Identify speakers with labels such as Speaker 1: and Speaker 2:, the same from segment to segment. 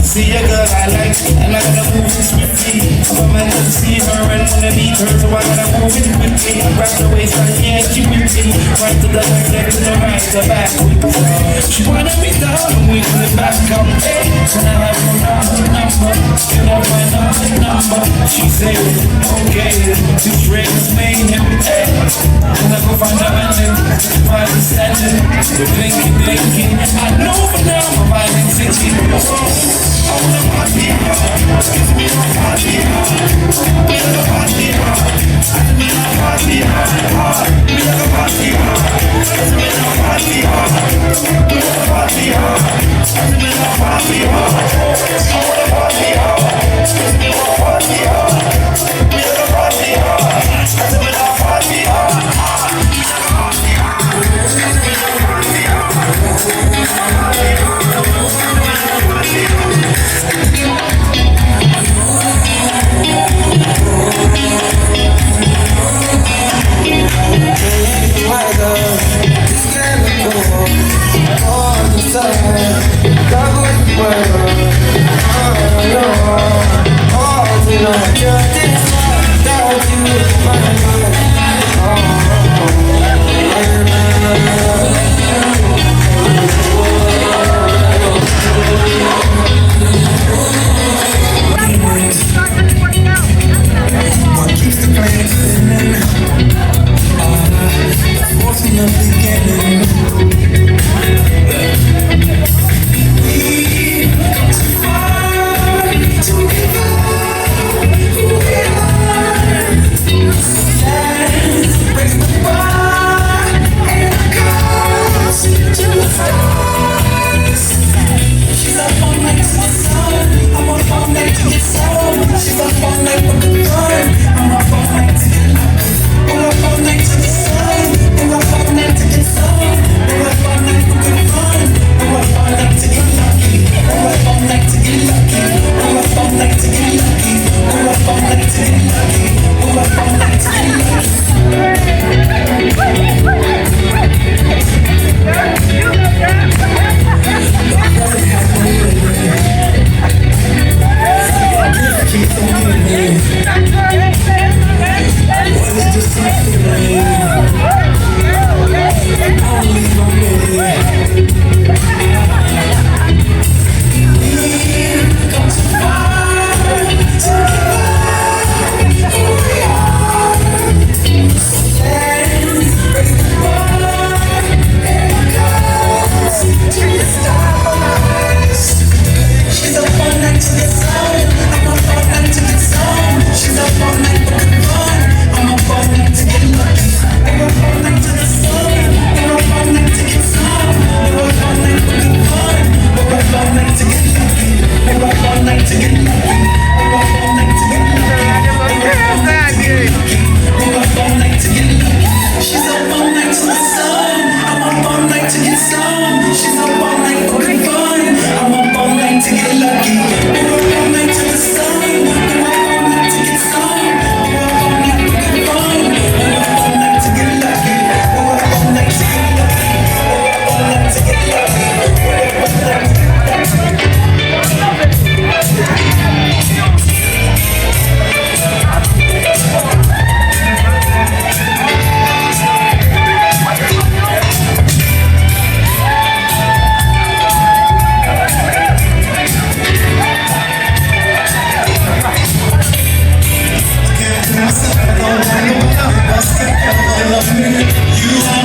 Speaker 1: See a girl I like, and I gotta move it swiftly. I'm a man to see her and wanna meet her, so I gotta move it quickly. Grab the waist and yeah, she with me. Right to the left, left to the right, to back with me. She wanna be down and we flip back up. Hey, can I have your number? Can I have my number? She said, okay, this ring is mayhem. Hey, and I go find a man, find the standing. We're blinking. I know for now my mind is itchy. I wanna party hard, give me a party hard. We like a party hard, we like a party hard. We like a party hard, we like a party hard. We like a party hard, we like a party hard. I wanna party hard, give me a party hard. We like a party hard, we like a party hard. We like a party hard, we like a party hard.
Speaker 2: Forcing the beginning.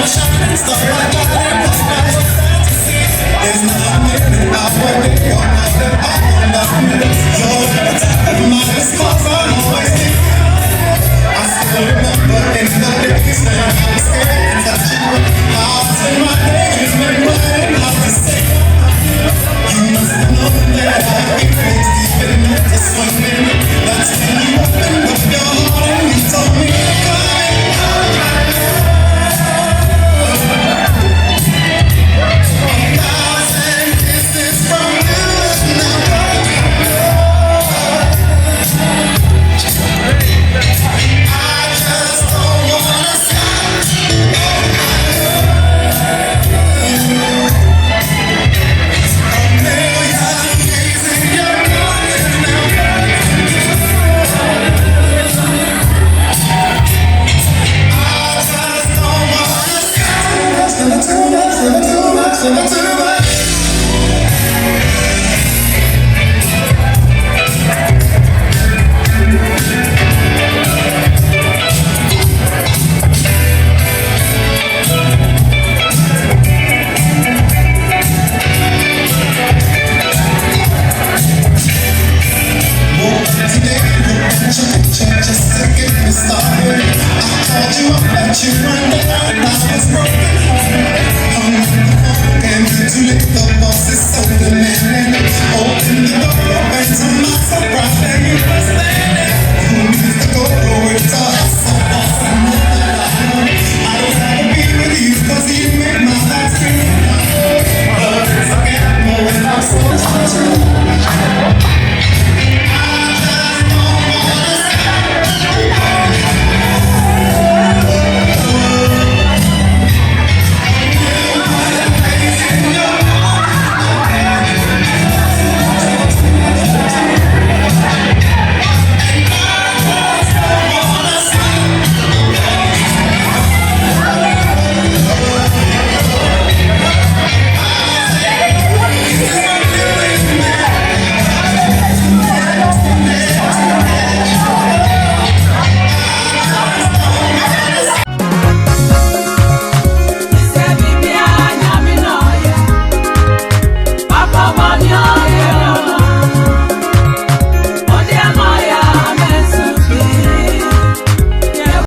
Speaker 1: a shining star, I got it all my fantasy. There's nothing that I want it, you're not that I want nothing. You're the type of my cause I'm always thinking. I still remember in the days that